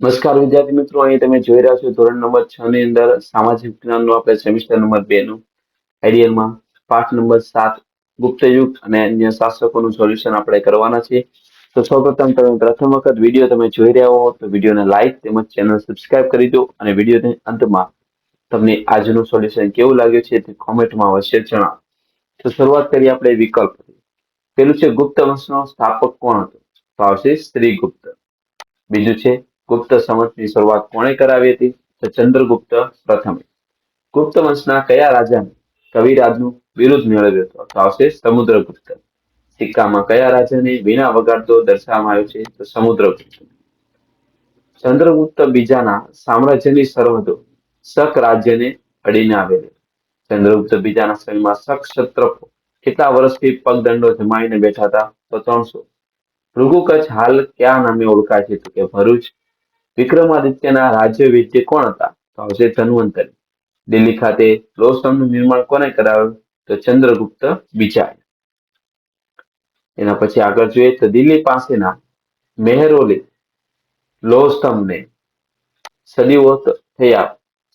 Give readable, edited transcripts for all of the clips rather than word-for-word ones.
નમસ્કાર વિદ્યાર્થી મિત્રો, અહીં તમે જોઈ રહ્યા છો ધોરણ નંબર 6 ની અંદર સામાજિક વિજ્ઞાનનો આપણે સેમિસ્ટર નંબર 2 નું આઈડિયલમાં પાઠ નંબર 7 ગુપ્ત યુગ અને અન્ય શાસકોનું સોલ્યુશન આપણે કરવાના છે. તો સૌપ્રથમ તમે પ્રથમ વખત વિડીયો તમે જોઈ રહ્યા હો તો વિડીયોને લાઈક તેમજ ચેનલ સબસ્ક્રાઇબ કરી દો અને વિડીયોની અંતમાં તમને આજનું સોલ્યુશન કેવું લાગ્યું છે તે કોમેન્ટમાં અવશ્ય જણાવો. તો શરૂઆત કરીએ આપણે વિકલ્પ. પેલું છે ગુપ્ત વંશનો સ્થાપક કોણ હતો? તો આવશે શ્રીગુપ્ત. બીજું છે ગુપ્ત સંવતની શરૂઆત કોણે કરાવી હતી? તો ચંદ્રગુપ્ત પ્રથમે. ગુપ્ત વંશના કયા રાજાને કવિરાજનું બિરુદ મેળવ્યું હતું? તો આવશે સમુદ્રગુપ્ત. સિક્કામાં કયા રાજાને વીણા વગાડતો દર્શાવવામાં આવ્યો છે? તો સમુદ્રગુપ્ત. ચંદ્રગુપ્ત બીજાના સામ્રાજ્યની સરહદો શક રાજ્યને અડીને આવેલી. ચંદ્રગુપ્ત બીજાના સમયમાં શક ક્ષત્રપો કેટલા વર્ષથી પગદંડો જમાવીને બેઠા હતા? તો 300. ભૃગુ કચ્છ હાલ કયા નામે ઓળખાય છે? તો કે ભરૂચ. વિક્રમાદિત્યના રાજ્ય વૈદ્ય કોણ હતા? તો આવશે ધન્વંતરી. દિલ્હી ખાતે લોહ સ્તંભનું નિર્માણ કોને કરાવ્યું? તો ચંદ્રગુપ્ત બીજાએ. એના પછી આગળ જોઈએ તો દિલ્હી પાસેના મેહરોલી લોહ સ્તંભને સદીઓ થયા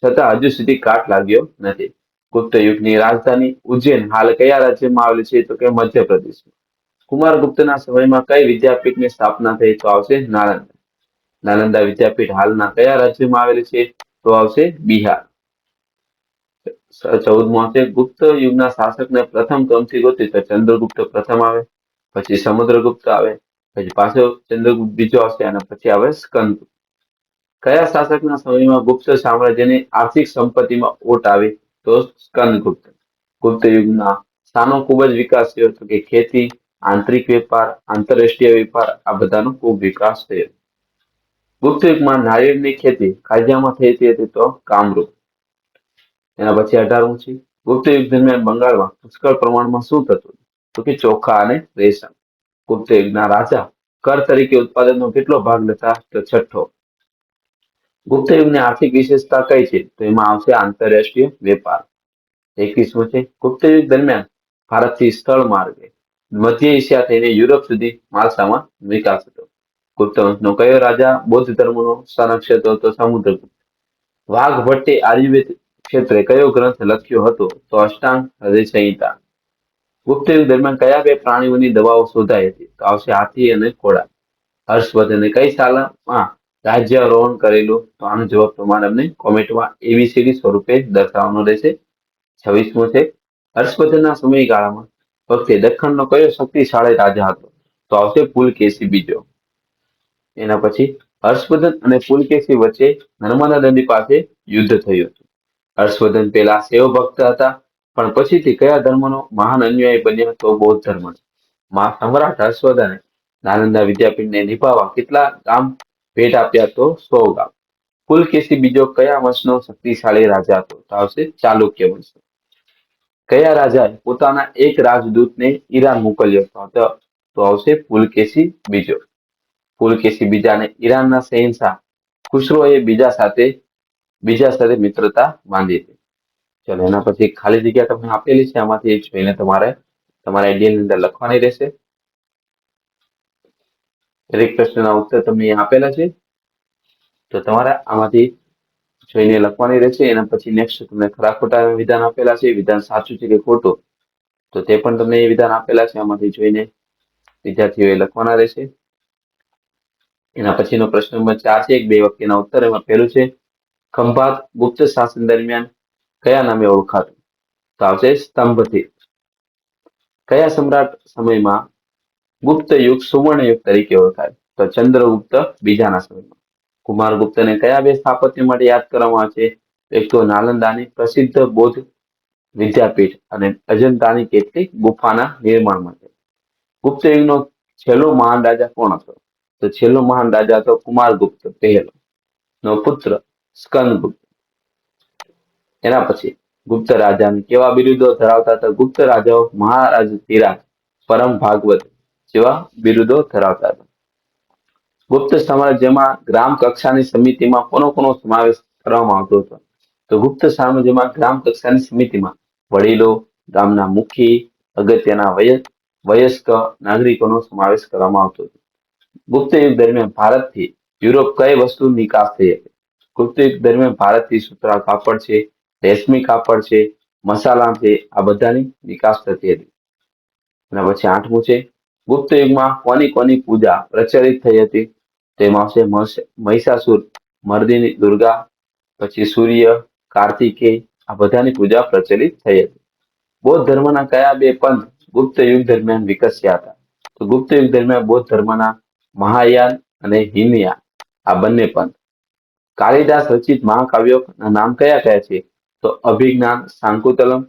છતાં હજુ સુધી કાટ લાગ્યો નથી. ગુપ્ત યુગની રાજધાની ઉજ્જૈન હાલ કયા રાજ્યમાં આવેલી છે? તો કે મધ્યપ્રદેશમાં. કુમારગુપ્તના સમયમાં કઈ વિદ્યાપીઠની સ્થાપના થઈ? તો આવશે નાલંદા. નાલંદા વિદ્યાપીઠ હાલના કયા રાજ્યમાં આવેલી છે? તો આવશે બિહાર. 14મું આવશે ગુપ્ત યુગના શાસકને પ્રથમ ક્રમથી ગોતીએ તો ચંદ્રગુપ્ત પ્રથમ આવે, પછી સમુદ્રગુપ્ત આવે, પછી પાછો ચંદ્રગુપ્ત બીજો આવશે અને પછી આવે સ્કંદગુપ્ત. કયા શાસકના સમયમાં ગુપ્ત સામ્રાજ્યની આર્થિક સંપત્તિમાં ઓટ આવી? તો સ્કંદગુપ્ત. ગુપ્ત યુગના સ્થાનો ખૂબ જ વિકાસ થયો હતો કે ખેતી, આંતરિક વેપાર, આંતરરાષ્ટ્રીય વેપાર આ બધાનો ખૂબ વિકાસ થયો. ગુપ્ત યુગમાં નારિયેળની ખેતી કાઝિયામાં થઈ હતી તો કામરૂપ. એના પછી 18મું છે ગુપ્ત યુગ દરમિયાન બંગાળમાં પુષ્કળ પ્રમાણમાં શું થતું? તો કે ચોખા અને રેશમ. ગુપ્ત યુગના રાજા કર તરીકે ઉત્પાદનનો કેટલો ભાગ લેતા? તો 6. ગુપ્ત યુગની આર્થિક વિશેષતા કઈ છે? તો એમાં આવશે આંતરરાષ્ટ્રીય વેપાર. 21મું છે ગુપ્ત યુગ દરમિયાન ભારતથી સ્થળ માર્ગે મધ્ય એશિયા થઈને યુરોપ સુધી માલસામાન વિકાસ હતો. ગુપ્ત વંશનો કયો રાજા બૌદ્ધ ધર્મનો સંરક્ષક હતો? તો સમુદ્રગુપ્ત. વાઘ ભટ્ટે આયુર્વેદ ક્ષેત્રે કયો ગ્રંથ લખ્યો હતો? તો અષ્ટાંગ હૃદય સંહિતા. ગુપ્ત યુગ દરમિયાન કયા બે પ્રાણીઓની દવાઓ શોધાઈ હતી? તો આવશે હાથી અને ઘોડા. હર્ષવર્ધને કઈ સાલમાં રાજ્યારોહણ કરેલું? તો આનો જવાબ તમારે અમને કોમેન્ટમાં એબીસીડી સ્વરૂપે દર્શાવવાનો રહેશે. 26મું છે હર્ષવર્ધનના સમયગાળામાં વખતે દખ્ખણનો કયો શક્તિશાળી રાજા હતો? તો આવશે પુલકેશી બીજો. એના પછી હર્ષવર્ધન અને પુલકેશી વચ્ચે નર્મદા નદી પાસે યુદ્ધ થયું હતું. હર્ષવર્ધન પહેલા શૈવ ભક્ત હતા પણ પછીથી કયા ધર્મનો મહાન અનુયાયી બન્યો? તો બૌદ્ધ ધર્મનો. સમ્રાટ હર્ષવર્ધને નાલંદા વિદ્યાપીઠને નિભાવવા કેટલા ગામ ભેટ આપ્યા? તો 100 ગામ. પુલકેશી બીજો કયા વંશનો શક્તિશાળી રાજા હતો? તો આવશે ચાલુક્ય વંશ. કયા રાજાએ પોતાના એક રાજદૂતને ઈરાન મોકલ્યો હતો? તો આવશે પુલકેશી બીજો. પુલકેશી બીજાને ઈરાનના શહેનશાહ ખુસરોએ બીજા સાથે મિત્રતા બાંધી હતી. ચલો એના પછી ખાલી જગ્યા તમને આપેલી છે, આમાંથી એક જોઈને તમારે તમારા આઈડિયાની અંદર લખવાની રહેશે. દરેક પ્રશ્નના ઉત્તર તમને અહીં આપેલા છે, તો તમારે આમાંથી જોઈને લખવાની રહેશે. એના પછી નેક્સ્ટ તમને ખરા ખોટા વિધાન આપેલા છે, વિધાન સાચું છે કે ખોટું તો તે પણ તમને એ વિધાન આપેલા છે, આમાંથી જોઈને વિદ્યાર્થીઓએ લખવાના રહેશે. એના પછીનો પ્રશ્ન નંબર 4 છે, એક બે વાક્યના ઉત્તર. એમાં પહેલું છે ખંભાત ગુપ્ત શાસન દરમિયાન કયા નામે ઓળખાતું? તો આવશે સ્તંભથી. કયા સમ્રાટ સમયમાં ગુપ્ત યુગ સુવર્ણ યુગ તરીકે ઓળખાય? તો ચંદ્રગુપ્ત બીજાના સમયમાં. કુમારગુપ્તને કયા બે સ્થાપત્ય માટે યાદ કરવામાં આવે છે? એક તો નાલંદાની પ્રસિદ્ધ બૌદ્ધ વિદ્યાપીઠ અને અજંતાની કેટલીક ગુફાના નિર્માણ માટે. ગુપ્ત યુગનો છેલ્લો મહાન રાજા કોણ હતો? તો છેલ્લો મહાન રાજા હતો કુમારગુપ્ત પહેલો નો પુત્ર સ્કંદગુપ્ત. એના પછી ગુપ્ત રાજાને કેવા બિરુદો ધરાવતા હતા? ગુપ્ત રાજાઓ મહારાજ ધીરાજ, પરમ ભાગવત જેવા બિરુદો ધરાવતા હતા. ગુપ્ત સામ્રાજ્યમાં ગ્રામ કક્ષાની સમિતિમાં કોનો સમાવેશ કરવામાં આવતો હતો? તો ગુપ્ત સામ્રાજ્યમાં ગ્રામ કક્ષાની સમિતિમાં વડીલો, ગામના મુખી, અગત્યના વયસ્ક નાગરિકોનો સમાવેશ કરવામાં આવતો હતો. ગુપ્ત યુગ દરમિયાન ભારતથી યુરોપ કઈ વસ્તુ નિકાસ થઈ હતી? ગુપ્ત યુગ દરમિયાન ભારતથી સુતરાઉ કાપડ છે, રેશમી કાપડ છે, મસાલા છે, આ બધાની નિકાસ થતી હતી. અને પછી 8મું છે, ગુપ્ત યુગમાં કોની કોની પૂજા પ્રચલિત થઈ હતી? તેમાં આવશે મહિષાસુર મર્દિની દુર્ગા, પછી સૂર્ય, કાર્તિકેય, આ બધાની પૂજા પ્રચલિત થઈ હતી. બૌદ્ધ ધર્મના કયા બે પંથ ગુપ્ત યુગ દરમિયાન વિકસ્યા હતા? તો ગુપ્ત યુગ દરમિયાન બૌદ્ધ ધર્મના મહાયાન અને હીનયાન આ બંને પંથ. કાલિદાસ રચિત મહાકાવ્યોના નામ કયા કયા છે? તો અભિજ્ઞાન શાકુંતલમ,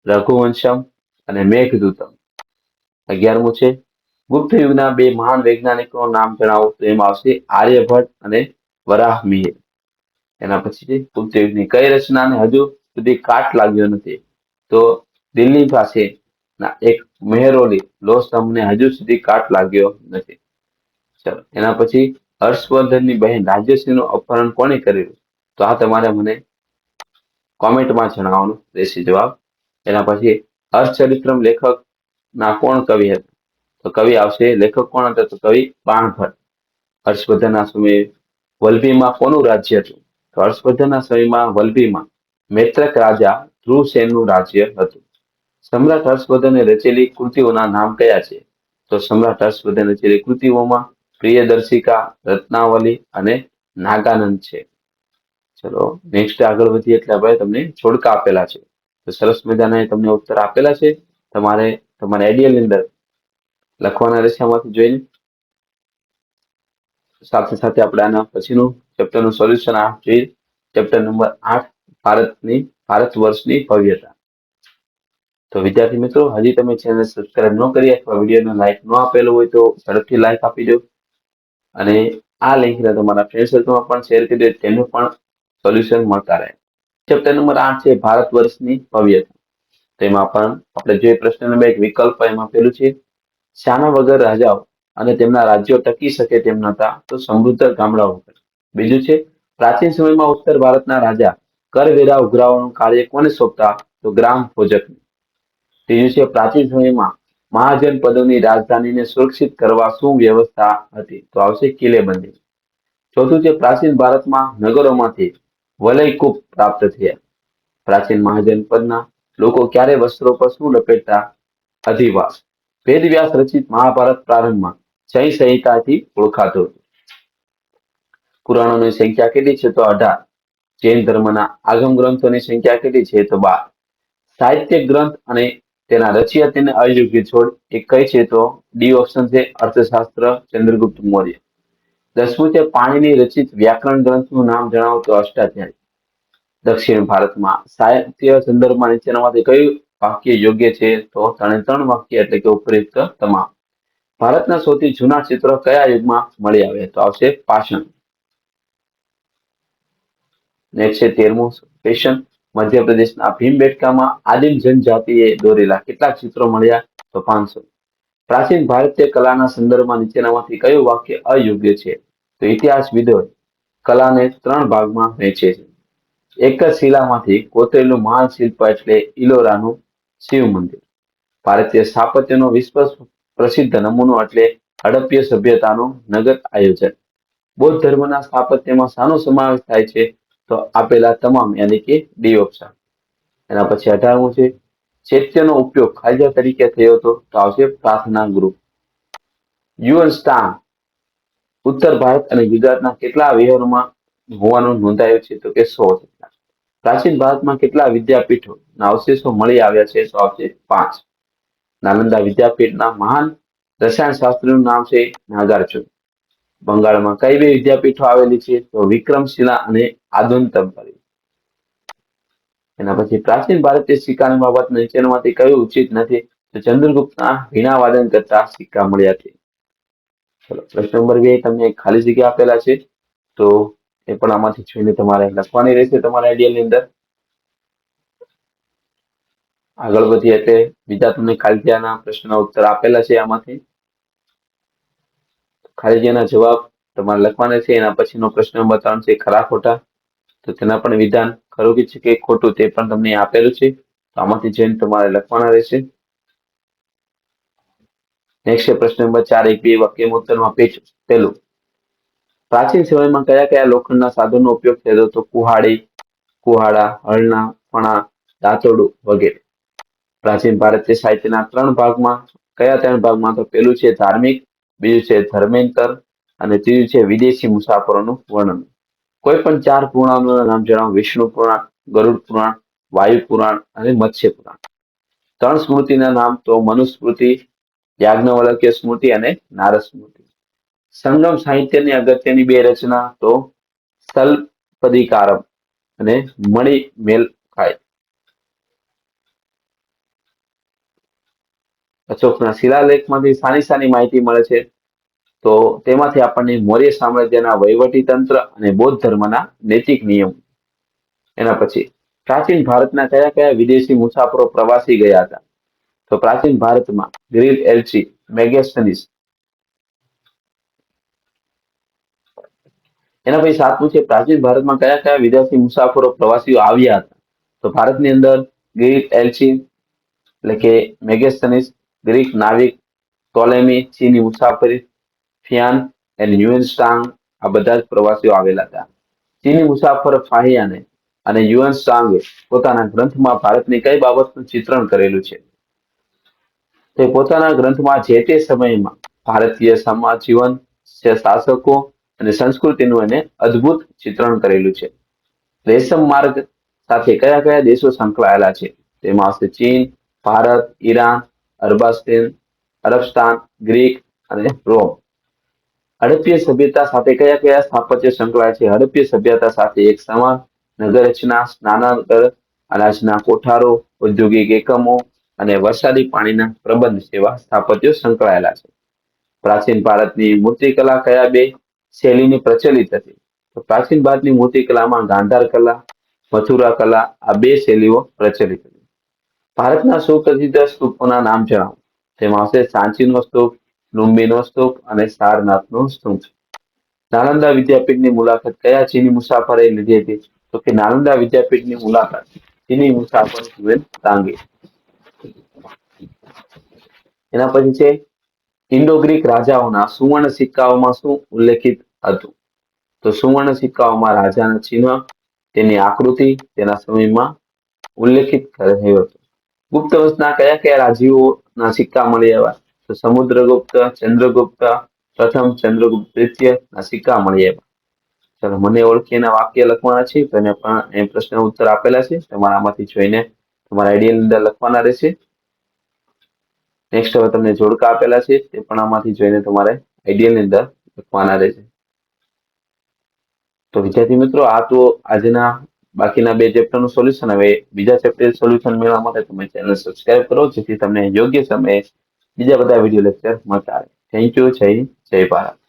રઘુવંશમ અને મેઘદૂતમ. 11મું છે, ગુપ્ત યુગના બે મહાન વૈજ્ઞાનિકો નામ જણાવો. તો એમાં આવશે આર્યભટ્ટ અને વરાહમિહિર. એના પછી છે, ગુપ્ત યુગની કઈ રચનાને હજુ સુધી કાટ લાગ્યો નથી? તો દિલ્હી પાસે એક મહેરોલી લોહ સ્તંભને હજુ સુધી કાટ લાગ્યો નથી. ચલો એના પછી હર્ષવર્ધનની બહેન રાજ્યશ્રીનું અપહરણ કોણે કર્યું? તો આ તમારે મને કોમેન્ટમાં જણાવવાનું રહેશે જવાબ. એના પછી હર્ષચરિત્રમ લેખક ના કોણ કવિ હતા? તો કવિ આવશે, લેખક કોણ હતા? તો કવિ બાણભટ્ટ. હર્ષવર્ધનના સમયે વલભીમાં કોનું રાજ્ય હતું? તો હર્ષવર્ધનના સમયમાં વલભીમાં મૈત્રક રાજા ધ્રુવસેનનું રાજ્ય હતું. સમ્રાટ હર્ષવર્ધને રચેલી કૃતિઓના નામ કયા છે? તો સમ્રાટ હર્ષવર્ધન રચેલી કૃતિઓમાં પ્રિયદર્શિકા, રત્નાવલી અને નાગાનંદ છે. ચલો નેક્સ્ટ આગળ વધીએ એટલે હવે તમને જોડકા આપેલા છે. તો સરસ મજાના તમને ઉત્તર આપેલા છે. તમારે તમારા આઈડિયાની અંદર લખવાના રહેશે આમાંથી જોઈને. સાથે સાથે આપણે આના પછીનું ચેપ્ટરનું સોલ્યુશન જોઈએ. ચેપ્ટર નંબર 8 ભારત વર્ષની ભવ્યતા. તો વિદ્યાર્થી મિત્રો, હજી તમે ચેનલ સબસ્ક્રાઇબ ન કરી અથવા વિડીયોને લાઈક ન આપેલો હોય તો ઝડપથી લાઈક આપી દો. અને આ લિંકને તમારા ફ્રેન્ડ સર્કલમાં પણ શેર કરી દો, તેનું પણ સોલ્યુશન મળતા રહે. ચેપ્ટર નંબર 8 છે ભારત વર્ષની ભવ્યતા. તેમાં પણ આપણે જે પ્રશ્ન નંબર 1 વિકલ્પ એમાં પેલું છે, શાના વગર રાજાઓ અને તેમના રાજ્યો ટકી શકે તેમ નહોતા? તો સમૃદ્ધ ગામડાઓ. બીજું છે, પ્રાચીન સમયમાં ઉત્તર ભારતના રાજા કરવેરા ઉઘરાવવાનું કાર્ય કોને સોંપતા? તો ગ્રામ ભોજક. ત્રીજું છે, પ્રાચીન સમયમાં મહાજનપદોની રાજધાનીને સુરક્ષિત કરવા શું વ્યવસ્થા હતી? તો આવશે કિલ્લેબંધી. ચોથું છે, પ્રાચીન ભારતમાં નગરોમાંથી વલયકૂપ પ્રાપ્ત થયા. પ્રાચીન મહાજનપદના લોકો ક્યારે વસ્ત્રો પર શું લપેટતા? અધિવાસ. વેદવ્યાસ રચિત મહાભારત પ્રારંભમાં જય સંહિતાથી ઓળખાતું હતું. પુરાણોની સંખ્યા કેટલી છે? તો 18. જૈન ધર્મના આગમ ગ્રંથોની સંખ્યા કેટલી છે? તો 12. સાહિત્ય ગ્રંથ અને તેના રચયિતાને અયોગ્ય છોડ એ કઈ છે? તો ડી ઓપ્શન છે, અર્થશાસ્ત્ર ચંદ્રગુપ્ત મૌર્ય. 10મું છે, પાણીની રચિત વ્યાકરણ ગ્રંથનું નામ જણાવો. તો અષ્ટાધ્યાયી. દક્ષિણ ભારતમાં સાહિત્ય સંદર્ભમાં નીચેનામાંથી કયું વાક્ય યોગ્ય છે? તો 3 વાક્ય એટલે કે ઉપયુક્ત તમામ. ભારતના સૌથી જૂના ચિત્રો કયા યુગમાં મળી આવ્યા? તો આવશે પાષાણ. નેક્સ્ટ છે 13મું ક્વેશ્ચન, મધ્યપ્રદેશના ભીમબેટકામાં આદિમ જનજાતિએ દોરેલા કેટલાક ચિત્રો મળ્યા? તો 500. પ્રાચીન ભારતીય કલાના સંદર્ભમાં નીચેનામાંથી કયું વાક્ય અયોગ્ય છે? તો ઇતિહાસવિદો કલાને 3 ભાગમાં વહેંચે છે. એક જ શિલામાંથી કોતરેલું મહાન શિલ્પ એટલે ઇલોરાનું શિવ મંદિર. ભારતીય સ્થાપત્યનો વિશ્વ પ્રસિદ્ધ નમૂનો એટલે હડપ્પીય સભ્યતાનું નગર આયોજન. બૌદ્ધ ધર્મના સ્થાપત્યમાં શાનો સમાવેશ થાય છે? તો આપેલા તમામ યાની કે ડી ઓપ્શન. એના પછી 18મું છે, ચૈત્યનો ઉપયોગ ખાલસા તરીકે થયો હતો. તો આવશે પ્રાર્થના ગૃહ. યુઅન સ્થાન ઉત્તર ભારત અને ગુજરાતના કેટલા વિહારોમાં હોવાનું નોંધાયું છે? તો કે 100. પ્રાચીન ભારતમાં કેટલા વિદ્યાપીઠોના અવશેષો મળી આવ્યા છે? તો આવશે 5. નાલંદા વિદ્યાપીઠના મહાન રસાયણશાસ્ત્રીનું નામ છે નાગાર્જુન. બંગાળમાં કઈ બે વિદ્યાપીઠો આવેલી છે? તો વિક્રમશિલા અને આદુંતમપરી. એના પછી પ્રાચીન ભારતીય સિક્કાની બાબત નીચેનામાંથી કયું ઉચિત નથી? તો ચંદ્રગુપ્તના વીણા વાદન કરતા સિક્કા મળ્યા છે. ચલો પ્રશ્ન નંબર 2 તમને ખાલી જગ્યા આપેલા છે, તો એ પણ આમાંથી જોઈને તમારે લખવાની રહેશે તમારા આઈડિયાની અંદર. આગળ વધીએ એટલે બીજા તમને ખાલી જગ્યાના પ્રશ્નના ઉત્તર આપેલા છે. આમાંથી ખાલી જગ્યાના જવાબ તમારે લખવાના છે. એના પછીનો પ્રશ્ન નંબર 3 છે ખરા ખોટા. તો તેના પણ વિધાન ખરું છે કે ખોટું તે પણ તમને આપેલું છે. તો આમાંથી જોઈને તમારે લખવાના રહેશે. નેક્સ્ટ પ્રશ્ન નંબર 4 એક બે વાક્યમાં ઉત્તરમાં પેલું, પ્રાચીન સમયમાં કયા કયા લોખંડના સાધનનો ઉપયોગ થતો હતો? કુહાડી, કુહાડા, હળના, ફણા, દાંતરડું વગેરે. પ્રાચીન ભારતીય સાહિત્યના કયા ત્રણ ભાગમાં? તો પેલું છે ધાર્મિક, બીજું છે ધર્મેન્તર અને ત્રીજું છે વિદેશી મુસાફરોનું વર્ણન. કોઈ પણ 4 પુરાણોના નામ જણાવો. વિષ્ણુ પુરાણ, ગરુડ પુરાણ, વાયુ પુરાણ અને મત્સ્ય પુરાણ. 3 સ્મૃતિના નામ તો મનુસ્મૃતિ, યાજ્ઞવલ્ક્ય સ્મૃતિ અને નારદ સ્મૃતિ. સંગમ સાહિત્યની અગત્યની 2 રચના તો સ્થલપદીકારમ અને મણિમેલકાય. અશોકના શિલાલેખમાંથી સાની માહિતી મળે છે? તો તેમાંથી આપણને મૌર્ય સામ્રાજ્યના વહીવટી તંત્ર અને બૌદ્ધ ધર્મના નૈતિક નિયમ. એના પછી પ્રાચીન ભારતના કયા કયા વિદેશી મુસાફરો પ્રવાસી ગયા હતા? તો પ્રાચીન ભારતમાં ગ્રીલ એલ્ચી, મેગેસ્થનીસ. એના પછી 7મું છે પ્રાચીન ભારતમાં કયા કયા વિદેશી મુસાફરો પ્રવાસીઓ આવ્યા હતા? તો ભારતની અંદર ગ્રીલ એલ્ચી એટલે કે મેગેસ્થનીસ, ગ્રીક નાવિક ટોલેમી, ચીની મુસાફરી ફિયાન એન્ડ યુએનસ્ટાંગ, આ બધા જ પ્રવાસીઓ આવેલા હતા. ચીની મુસાફર ફાહિયાને અને યુએનસ્ટાંગે પોતાના ગ્રંથમાં ભારતની કઈ બાબતનું ચિત્રણ કરેલું છે? તે પોતાના ગ્રંથમાં જે તે સમયમાં ભારતીય સમાજ જીવન, શાસકો અને સંસ્કૃતિનું એને અદ્ભુત ચિત્રણ કરેલું છે. રેશમ માર્ગ સાથે કયા કયા દેશો સંકળાયેલા છે? તેમાં આવશે ચીન, ભારત, ઈરાન, અરબસ્તાન, ગ્રીક અને રોમ. હડપ્પીય સભ્યતા સાથે કયા કયા સ્થાપત્ય સંકળાય છે? હડપ્પીય સભ્યતા સાથે એક સમાન, નગર રચના, સ્નાનાગર, અનાજના કોઠારો, ઔદ્યોગિક એકમો અને વરસાદી પાણીના પ્રબંધ જેવા સ્થાપત્યો સંકળાયેલા છે. પ્રાચીન ભારતની મૂર્તિકલા કયા 2 શૈલીની પ્રચલિત હતી? તો પ્રાચીન ભારતની મૂર્તિકલામાં ગાંધાર કલા, મથુરા કલા, આ 2 શૈલીઓ પ્રચલિત હતી. ભારતના સુપ્રસિદ્ધ સ્તૂપોના નામ જણાવો. તેમાં આવશે સાંચીનો સ્તૂપ, લુમ્બીનો સ્તૂપ અને સારનાથનો સ્તૂપ. નાલંદા વિદ્યાપીઠની મુલાકાત કયા ચીની મુસાફરે લીધી હતી? તો કે નાલંદા વિદ્યાપીઠની મુલાકાત ચીની મુસાફર હુએન ત્સાંગે. એના પછી છે ઇન્ડો ગ્રીક રાજાઓના સુવર્ણ સિક્કાઓમાં શું ઉલ્લેખિત હતું? તો સુવર્ણ સિક્કાઓમાં રાજાના ચિહ્ન, તેની આકૃતિ, તેના સમયમાં ઉલ્લેખિત થયું હતું. ગુપ્ત વંશના કયા કયા રાજાઓના સિક્કા મળી આવ્યા? તો સમુદ્રગુપ્ત, ચંદ્રગુપ્ત પ્રથમ, ચંદ્રગુપ્ત દ્વિતીયના સિક્કા મળી આવ્યા. ચાલો, મને ઓળખીને વાક્ય લખવાના છે. તેને પણ પ્રશ્ન ઉત્તર આપેલા છે, તમારે આમાંથી જોઈને તમારા આઈડિયાની અંદર લખવાના રહેશે. નેક્સ્ટ હવે તમને જોડકા આપેલા છે, તે પણ આમાંથી જોઈને તમારે આઈડિયાની અંદર લખવાના રહેશે. તો વિદ્યાર્થી મિત્રો, આ તો આજના બાકીના 2 ચેપ્ટરનું સોલ્યુશન. હવે બીજા ચેપ્ટર સોલ્યુશન મેળવવા માટે તમે ચેનલ સબસ્ક્રાઇબ કરો, જેથી તમને યોગ્ય સમયે બીજા બધા વિડીયો લેક્ચર મળતા રહે. Thank you. જય ભારત.